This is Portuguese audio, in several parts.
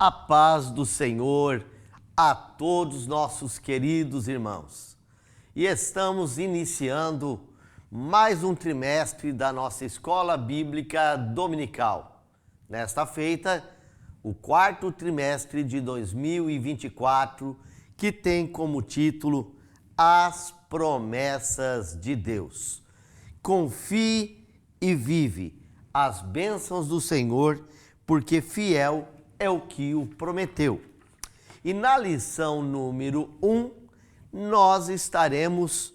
A paz do Senhor a todos nossos queridos irmãos. E estamos iniciando mais um trimestre da nossa Escola Bíblica Dominical. Nesta feita, o quarto trimestre de 2024, que tem como título As Promessas de Deus. Confie e vive as bênçãos do Senhor, porque fiel é o que o prometeu. E na lição número 1, nós estaremos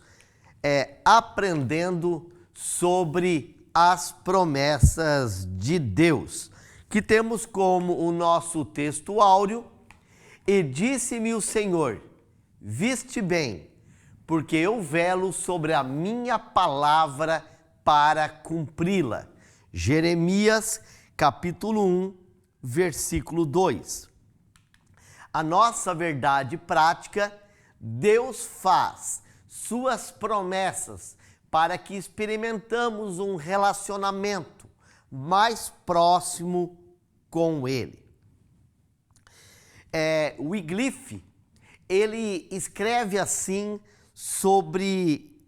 aprendendo sobre as promessas de Deus, que temos como o nosso texto áureo: E disse-me o Senhor, viste bem, porque eu velo sobre a minha palavra para cumpri-la. Jeremias, capítulo 1, versículo 2. A nossa verdade prática: Deus faz suas promessas para que experimentamos um relacionamento mais próximo com Ele. Wycliffe, ele escreve assim sobre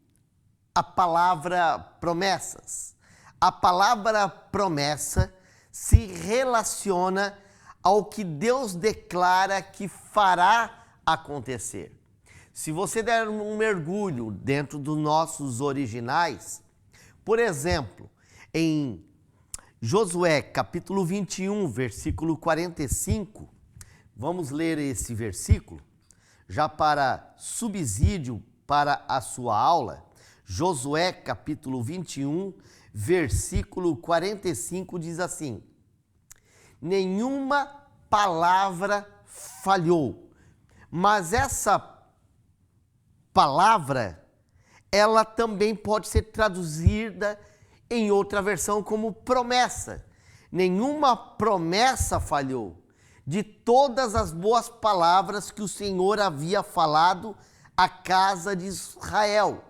a palavra promessas. A palavra promessa se relaciona ao que Deus declara que fará acontecer. Se você der um mergulho dentro dos nossos originais, por exemplo, em Josué, capítulo 21, versículo 45, vamos ler esse versículo, já para subsídio para a sua aula. Josué, capítulo 21, versículo 45 diz assim: nenhuma palavra falhou, mas essa palavra, ela também pode ser traduzida em outra versão como promessa. Nenhuma promessa falhou, de todas as boas palavras que o Senhor havia falado à casa de Israel.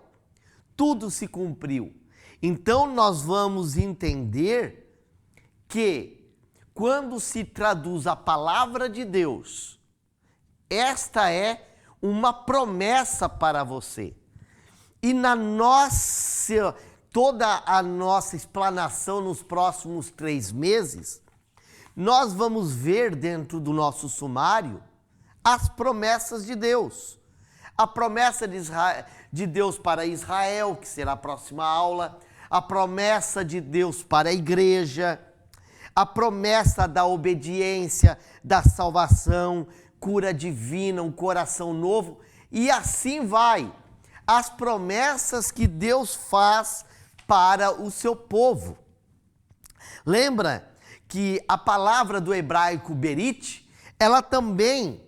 Tudo se cumpriu. Então nós vamos entender que quando se traduz a palavra de Deus, esta é uma promessa para você. E toda a nossa explanação nos próximos 3 meses, nós vamos ver dentro do nosso sumário as promessas de Deus. A promessa de Deus para Israel, que será a próxima aula, a promessa de Deus para a igreja, a promessa da obediência, da salvação, cura divina, um coração novo, e assim vai. As promessas que Deus faz para o seu povo. Lembra que a palavra do hebraico berit, ela também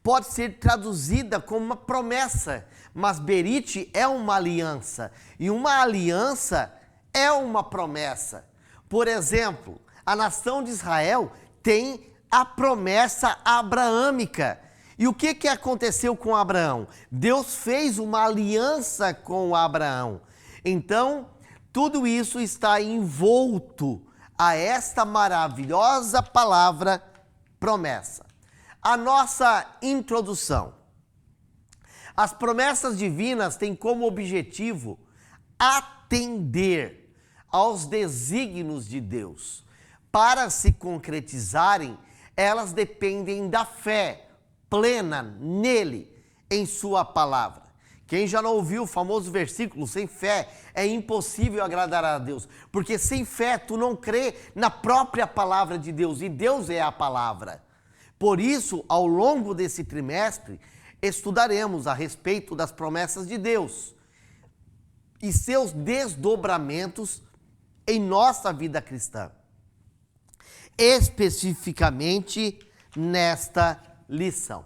pode ser traduzida como uma promessa, mas berit é uma aliança, e uma aliança é uma promessa. Por exemplo, a nação de Israel tem a promessa abraâmica. E o que aconteceu com Abraão? Deus fez uma aliança com Abraão. Então, tudo isso está envolto a esta maravilhosa palavra promessa. A nossa introdução. As promessas divinas têm como objetivo atender aos desígnios de Deus. Para se concretizarem, elas dependem da fé plena nele, em sua palavra. Quem já não ouviu o famoso versículo, sem fé é impossível agradar a Deus, porque sem fé tu não crê na própria palavra de Deus, e Deus é a palavra. Por isso, ao longo desse trimestre, estudaremos a respeito das promessas de Deus e seus desdobramentos em nossa vida cristã. Especificamente nesta lição,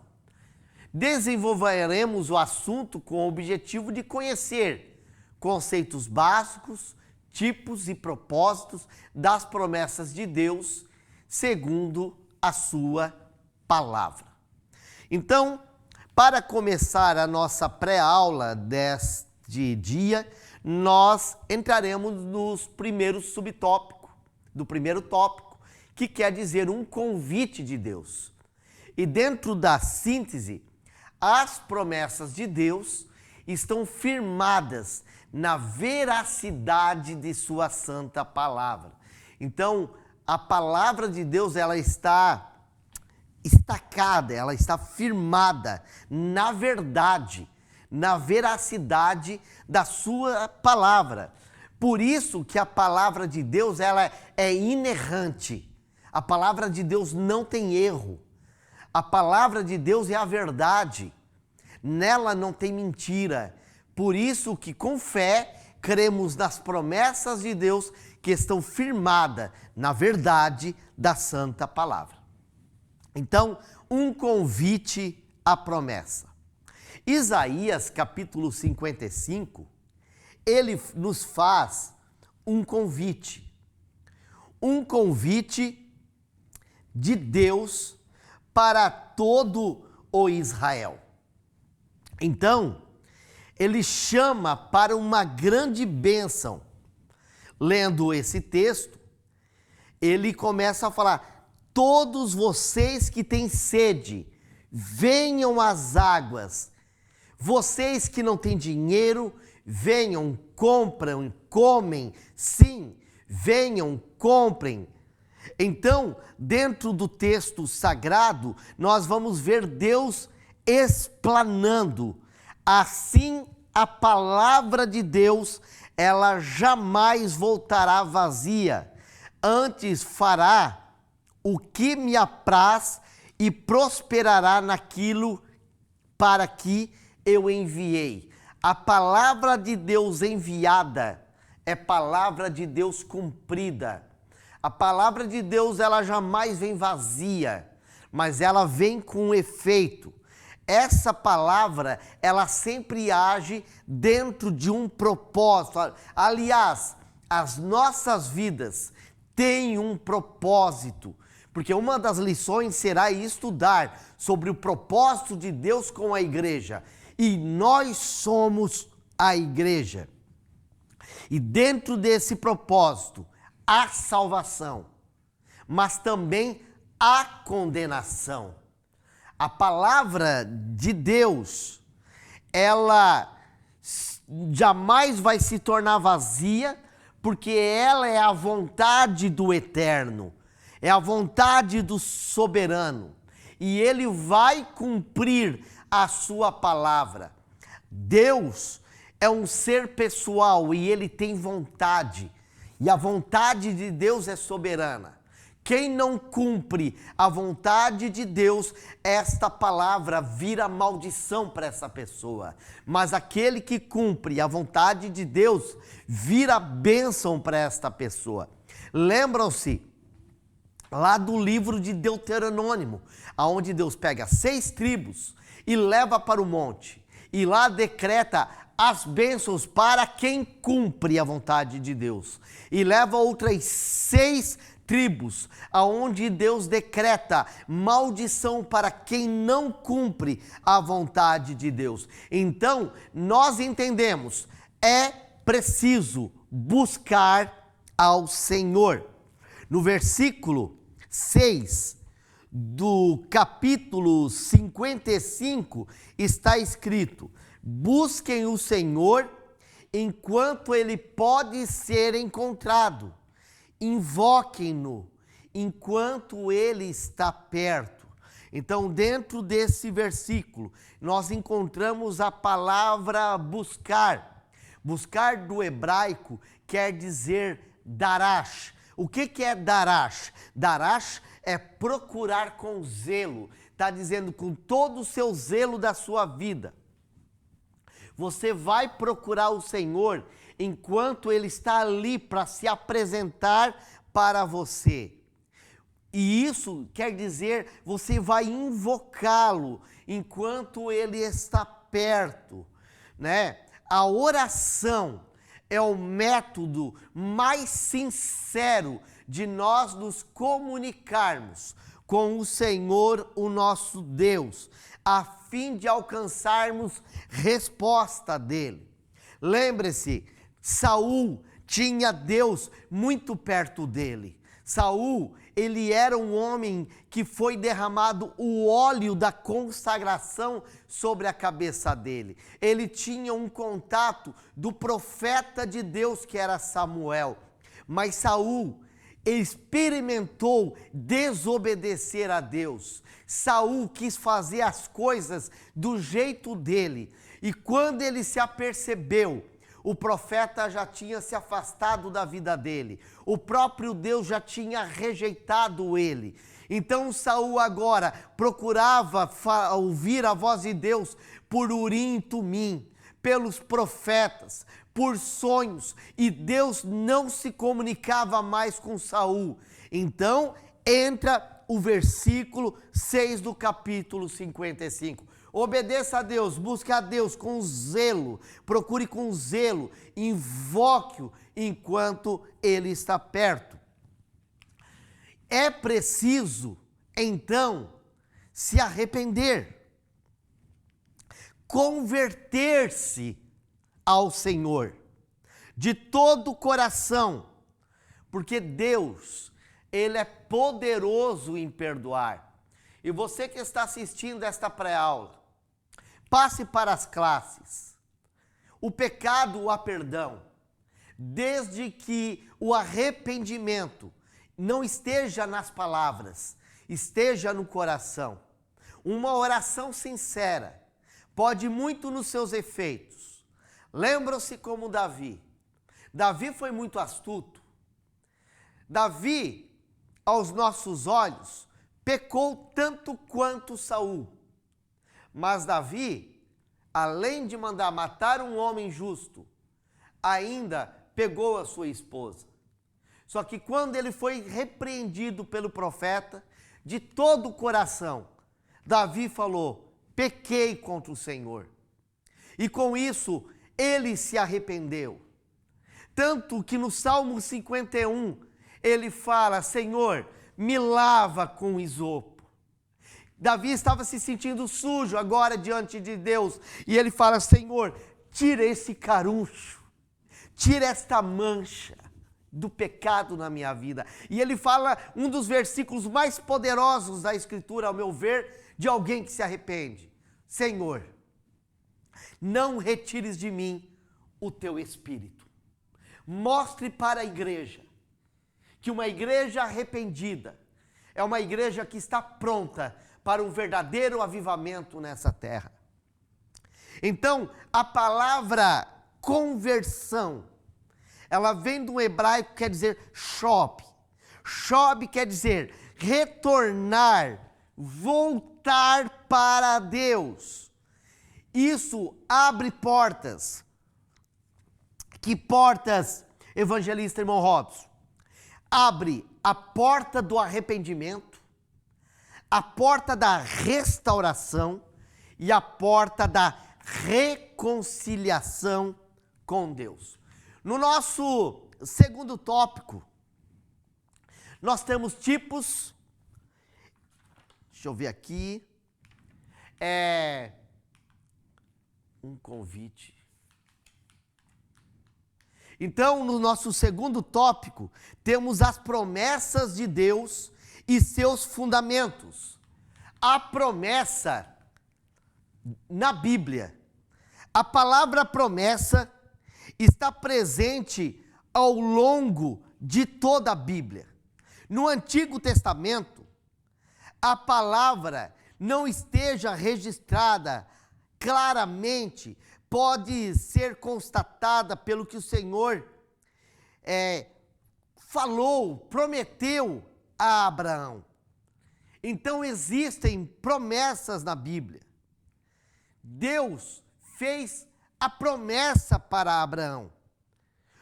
desenvolveremos o assunto com o objetivo de conhecer conceitos básicos, tipos e propósitos das promessas de Deus, segundo a sua palavra. Então, para começar a nossa pré-aula deste dia, nós entraremos no primeiro subtópico, do primeiro tópico, que quer dizer um convite de Deus. E dentro da síntese, as promessas de Deus estão firmadas na veracidade de sua santa palavra. Então, a palavra de Deus, ela está estacada, ela está firmada na verdade, na veracidade da sua palavra. Por isso que a palavra de Deus, ela é inerrante. A palavra de Deus não tem erro. A palavra de Deus é a verdade. Nela não tem mentira. Por isso que com fé cremos nas promessas de Deus que estão firmadas na verdade da santa palavra. Então, um convite à promessa. Isaías capítulo 55, ele nos faz um convite de Deus para todo o Israel. Então, ele chama para uma grande bênção. Lendo esse texto, ele começa a falar: todos vocês que têm sede, venham às águas. Vocês que não têm dinheiro, venham, comprem, comem. Sim, venham, comprem. Então, dentro do texto sagrado, nós vamos ver Deus explanando. Assim, a palavra de Deus, ela jamais voltará vazia. Antes fará o que me apraz e prosperará naquilo para que eu enviei. A palavra de Deus enviada é palavra de Deus cumprida. A palavra de Deus, ela jamais vem vazia, mas ela vem com efeito. Essa palavra, ela sempre age dentro de um propósito. Aliás, as nossas vidas têm um propósito, porque uma das lições será estudar sobre o propósito de Deus com a igreja. E nós somos a igreja. E dentro desse propósito, há salvação, mas também há condenação. A palavra de Deus, ela jamais vai se tornar vazia, porque ela é a vontade do Eterno, é a vontade do Soberano, e Ele vai cumprir a sua palavra. Deus é um ser pessoal e Ele tem vontade, e a vontade de Deus é soberana. Quem não cumpre a vontade de Deus, esta palavra vira maldição para essa pessoa. Mas aquele que cumpre a vontade de Deus, vira bênção para esta pessoa. Lembram-se lá do livro de Deuteronômio, onde Deus pega 6 tribos e leva para o monte. E lá decreta as bênçãos para quem cumpre a vontade de Deus. E leva outras 6 tribos, aonde Deus decreta maldição para quem não cumpre a vontade de Deus. Então, nós entendemos, é preciso buscar ao Senhor. No versículo 6 do capítulo 55 está escrito: busquem o Senhor enquanto ele pode ser encontrado. Invoquem-no enquanto ele está perto. Então, dentro desse versículo, nós encontramos a palavra buscar. Buscar do hebraico quer dizer darash. O que é darash? Darash é procurar com zelo. Está dizendo com todo o seu zelo da sua vida. Você vai procurar o Senhor enquanto Ele está ali para se apresentar para você. E isso quer dizer, você vai invocá-lo enquanto Ele está perto, né? A oração é o método mais sincero de nós nos comunicarmos com o Senhor, o nosso Deus, a fim de alcançarmos resposta dele. Lembre-se, Saul tinha Deus muito perto dele. Saul, ele era um homem que foi derramado o óleo da consagração sobre a cabeça dele. Ele tinha um contato do profeta de Deus que era Samuel. Mas Saul experimentou desobedecer a Deus. Saul quis fazer as coisas do jeito dele. E quando ele se apercebeu, o profeta já tinha se afastado da vida dele. O próprio Deus já tinha rejeitado ele. Então Saul agora procurava ouvir a voz de Deus por Urim e Tumim, pelos profetas, por sonhos, e Deus não se comunicava mais com Saul. Então entra o versículo 6 do capítulo 55. Obedeça a Deus, busque a Deus com zelo, procure com zelo, invoque-o enquanto Ele está perto. É preciso, então, se arrepender, converter-se ao Senhor, de todo o coração, porque Deus, Ele é poderoso em perdoar. E você que está assistindo esta pré-aula, passe para as classes. O pecado, o perdão, desde que o arrependimento não esteja nas palavras, esteja no coração. Uma oração sincera pode muito nos seus efeitos. Lembram-se como Davi. Davi foi muito astuto. Davi, aos nossos olhos, pecou tanto quanto Saul. Mas Davi, além de mandar matar um homem justo, ainda pegou a sua esposa. Só que quando ele foi repreendido pelo profeta, de todo o coração, Davi falou: pequei contra o Senhor. E com isso, ele se arrependeu. Tanto que no Salmo 51, ele fala: Senhor, me lava com isopo. Davi estava se sentindo sujo agora diante de Deus. E ele fala: Senhor, tira esse caruncho, tira esta mancha do pecado na minha vida. E ele fala um dos versículos mais poderosos da Escritura, ao meu ver, de alguém que se arrepende: Senhor, não retires de mim o teu espírito. Mostre para a igreja que uma igreja arrependida é uma igreja que está pronta para um verdadeiro avivamento nessa terra. Então, a palavra conversão, ela vem do hebraico, quer dizer shob. Shob quer dizer retornar, voltar para Deus. Isso abre portas. Que portas, evangelista irmão Robson? Abre a porta do arrependimento, a porta da restauração e a porta da reconciliação com Deus. No nosso segundo tópico, nós temos tipos. Deixa eu ver aqui. Um convite. Então, no nosso segundo tópico, temos as promessas de Deus e seus fundamentos. A promessa na Bíblia. A palavra promessa está presente ao longo de toda a Bíblia. No Antigo Testamento, a palavra não esteja registrada claramente, pode ser constatada pelo que o Senhor falou, prometeu a Abraão. Então existem promessas na Bíblia. Deus fez a promessa para Abraão.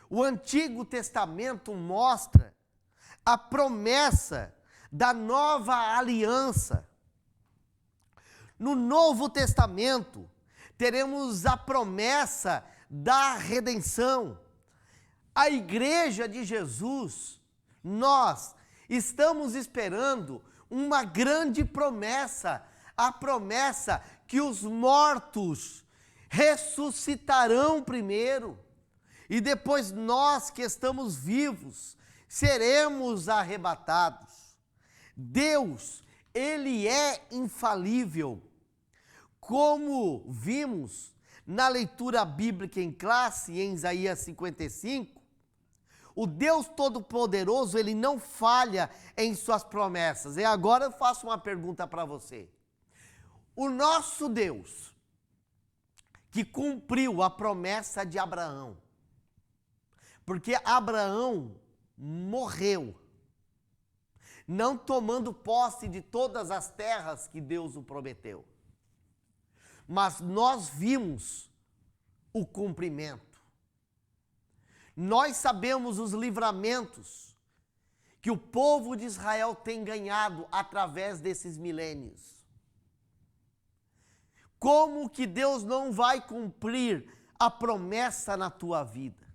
O Antigo Testamento mostra a promessa da nova aliança. No Novo Testamento, teremos a promessa da redenção. A igreja de Jesus, nós estamos esperando uma grande promessa, a promessa que os mortos ressuscitarão primeiro, e depois nós que estamos vivos seremos arrebatados. Deus, Ele é infalível. Como vimos na leitura bíblica em classe, em Isaías 55, o Deus Todo-Poderoso, Ele não falha em suas promessas. E agora eu faço uma pergunta para você. O nosso Deus, que cumpriu a promessa de Abraão, porque Abraão morreu, não tomando posse de todas as terras que Deus o prometeu. Mas nós vimos o cumprimento. Nós sabemos os livramentos que o povo de Israel tem ganhado através desses milênios. Como que Deus não vai cumprir a promessa na tua vida?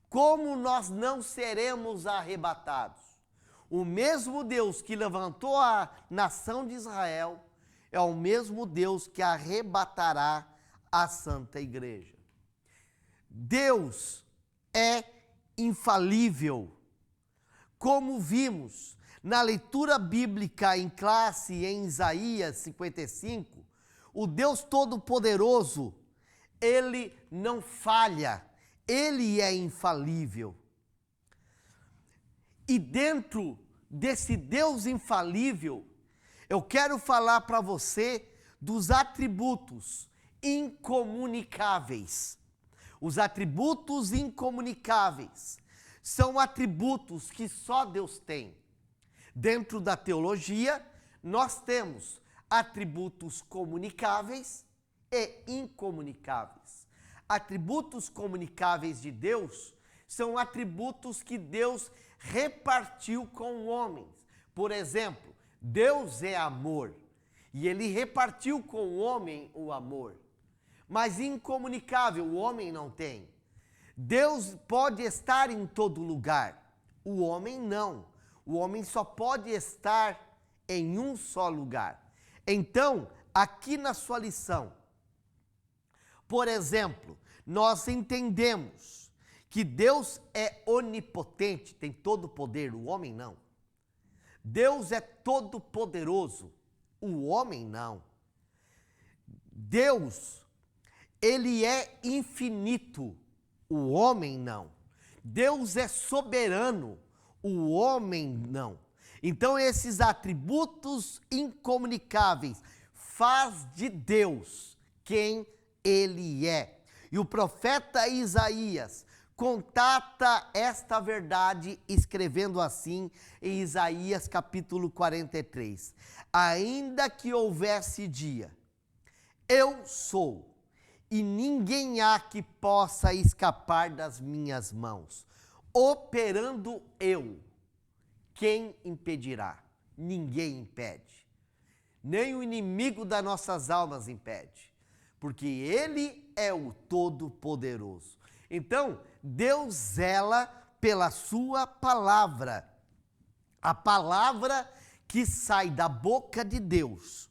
Como nós não seremos arrebatados? O mesmo Deus que levantou a nação de Israel é o mesmo Deus que arrebatará a Santa Igreja. Deus é infalível. Como vimos na leitura bíblica em classe em Isaías 55, o Deus Todo-Poderoso, Ele não falha, Ele é infalível. E dentro desse Deus infalível, eu quero falar para você dos atributos incomunicáveis. Os atributos incomunicáveis são atributos que só Deus tem. Dentro da teologia, nós temos atributos comunicáveis e incomunicáveis. Atributos comunicáveis de Deus são atributos que Deus repartiu com homens. Por exemplo, Deus é amor e Ele repartiu com o homem o amor. Mas incomunicável, o homem não tem. Deus pode estar em todo lugar, o homem não. O homem só pode estar em um só lugar. Então, aqui na sua lição, por exemplo, nós entendemos que Deus é onipotente, tem todo o poder, o homem não. Deus é todo poderoso, o homem não. Deus, Ele é infinito, o homem não. Deus é soberano, o homem não. Então esses atributos incomunicáveis faz de Deus quem Ele é. E o profeta Isaías contata esta verdade escrevendo assim em Isaías capítulo 43. Ainda que houvesse dia, eu sou, e ninguém há que possa escapar das minhas mãos. Operando eu, quem impedirá? Ninguém impede. Nem o inimigo das nossas almas impede. Porque Ele é o Todo-Poderoso. Então, Deus zela pela sua palavra. A palavra que sai da boca de Deus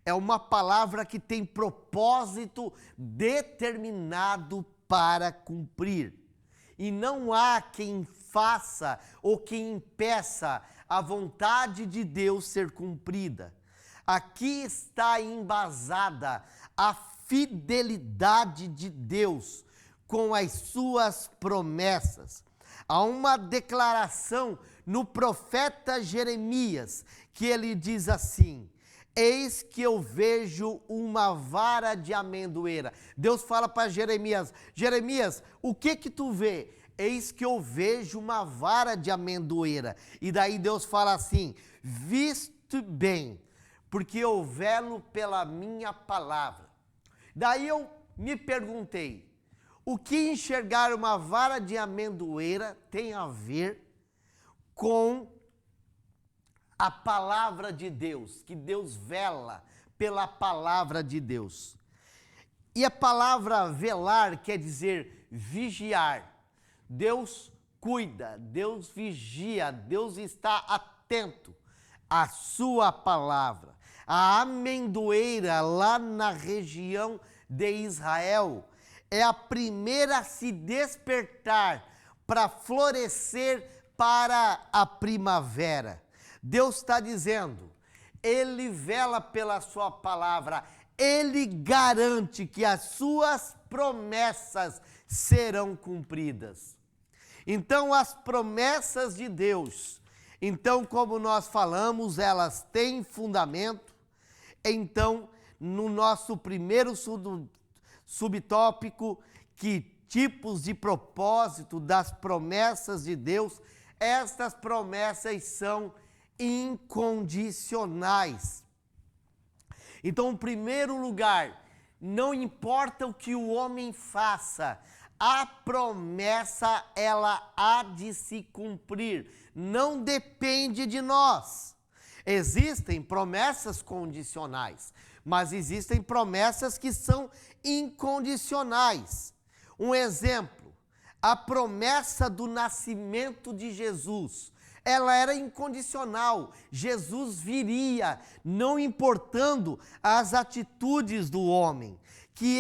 é uma palavra que tem propósito determinado para cumprir. E não há quem faça ou quem impeça a vontade de Deus ser cumprida. Aqui está embasada a fidelidade de Deus com as suas promessas. Há uma declaração no profeta Jeremias que ele diz assim: eis que eu vejo uma vara de amendoeira. Deus fala para Jeremias: Jeremias, o que tu vê? Eis que eu vejo uma vara de amendoeira. E daí Deus fala assim: visto bem, porque eu velo pela minha palavra. Daí eu me perguntei, o que enxergar uma vara de amendoeira tem a ver com a palavra de Deus, que Deus vela pela palavra de Deus. E a palavra velar quer dizer vigiar. Deus cuida, Deus vigia, Deus está atento à sua palavra. A amendoeira lá na região de Israel é a primeira a se despertar para florescer para a primavera. Deus está dizendo, Ele vela pela sua palavra, Ele garante que as suas promessas serão cumpridas. Então, as promessas de Deus, então, como nós falamos, elas têm fundamento. Então, no nosso primeiro subtópico, que tipos de propósito das promessas de Deus, estas promessas são incondicionais. Então, em primeiro lugar, não importa o que o homem faça, a promessa ela há de se cumprir, não depende de nós. Existem promessas condicionais, mas existem promessas que são incondicionais. Um exemplo, a promessa do nascimento de Jesus, ela era incondicional. Jesus viria, não importando as atitudes do homem, que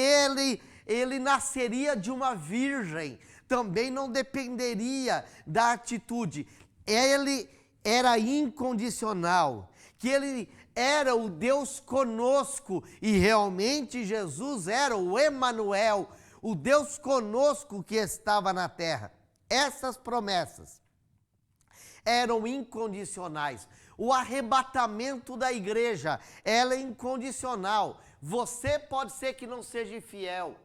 ele nasceria de uma virgem, também não dependeria da atitude. Ele era incondicional, que ele era o Deus conosco, e realmente Jesus era o Emanuel, o Deus conosco que estava na terra. Essas promessas eram incondicionais. O arrebatamento da igreja, ela é incondicional. Você pode ser que não seja fiel,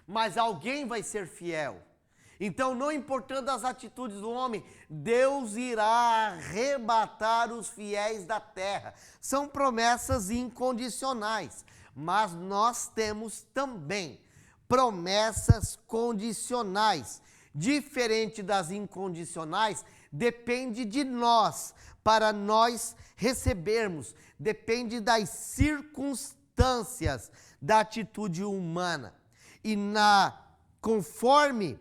mas alguém vai ser fiel. Então, não importando as atitudes do homem, Deus irá arrebatar os fiéis da terra. São promessas incondicionais, mas nós temos também promessas condicionais. Diferente das incondicionais, depende de nós, para nós recebermos, depende das circunstâncias da atitude humana. E conforme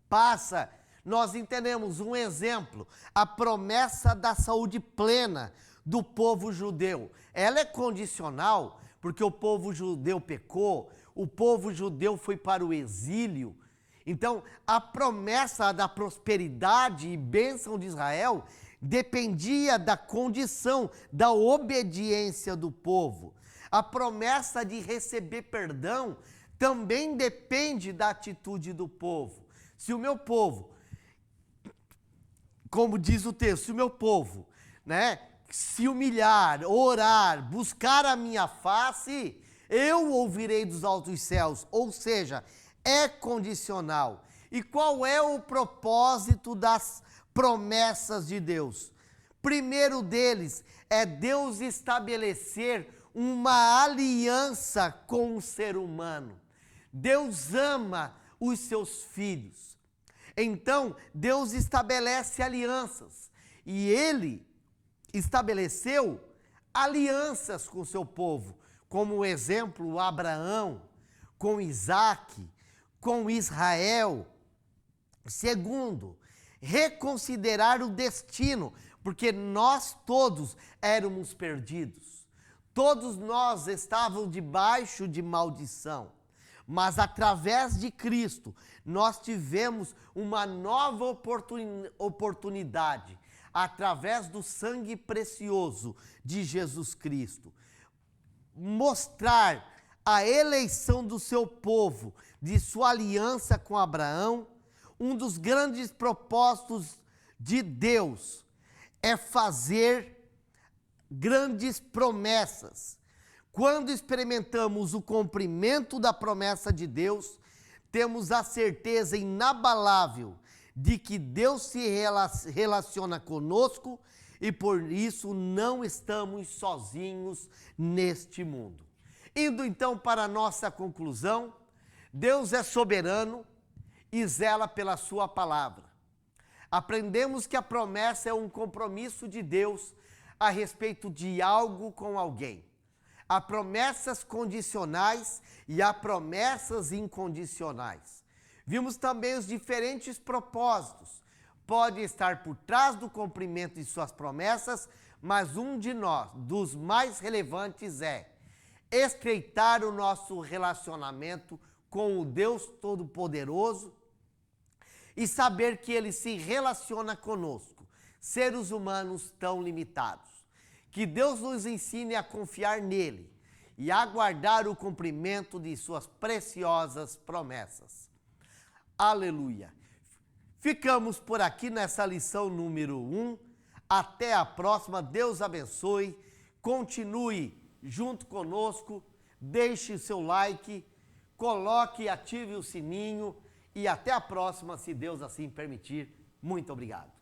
passa, nós entendemos um exemplo, a promessa da saúde plena do povo judeu. Ela é condicional, porque o povo judeu pecou, o povo judeu foi para o exílio. Então, a promessa da prosperidade e bênção de Israel dependia da condição, da obediência do povo. A promessa de receber perdão também depende da atitude do povo. Se o meu povo, como diz o texto, se o meu povo, se humilhar, orar, buscar a minha face, eu ouvirei dos altos céus. Ou seja, é condicional. E qual é o propósito das promessas de Deus? Primeiro deles é Deus estabelecer uma aliança com o ser humano. Deus ama os seus filhos. Então, Deus estabelece alianças. E Ele estabeleceu alianças com o seu povo, como o exemplo Abraão, com Isaque, com Israel. Segundo, reconsiderar o destino, porque nós todos éramos perdidos. Todos nós estávamos debaixo de maldição. Mas através de Cristo, nós tivemos uma nova oportunidade, através do sangue precioso de Jesus Cristo. Mostrar a eleição do seu povo, de sua aliança com Abraão. Um dos grandes propósitos de Deus é fazer grandes promessas. Quando experimentamos o cumprimento da promessa de Deus, temos a certeza inabalável de que Deus se relaciona conosco e por isso não estamos sozinhos neste mundo. Indo então para a nossa conclusão, Deus é soberano e zela pela sua palavra. Aprendemos que a promessa é um compromisso de Deus a respeito de algo com alguém. Há promessas condicionais e há promessas incondicionais. Vimos também os diferentes propósitos. Pode estar por trás do cumprimento de suas promessas, mas um dos mais relevantes é estreitar o nosso relacionamento com o Deus Todo-Poderoso, e saber que Ele se relaciona conosco, seres humanos tão limitados. Que Deus nos ensine a confiar nele e aguardar o cumprimento de suas preciosas promessas. Aleluia! Ficamos por aqui nessa lição número 1. Até a próxima. Deus abençoe. Continue junto conosco. Deixe o seu like. Coloque e ative o sininho. E até a próxima, se Deus assim permitir. Muito obrigado.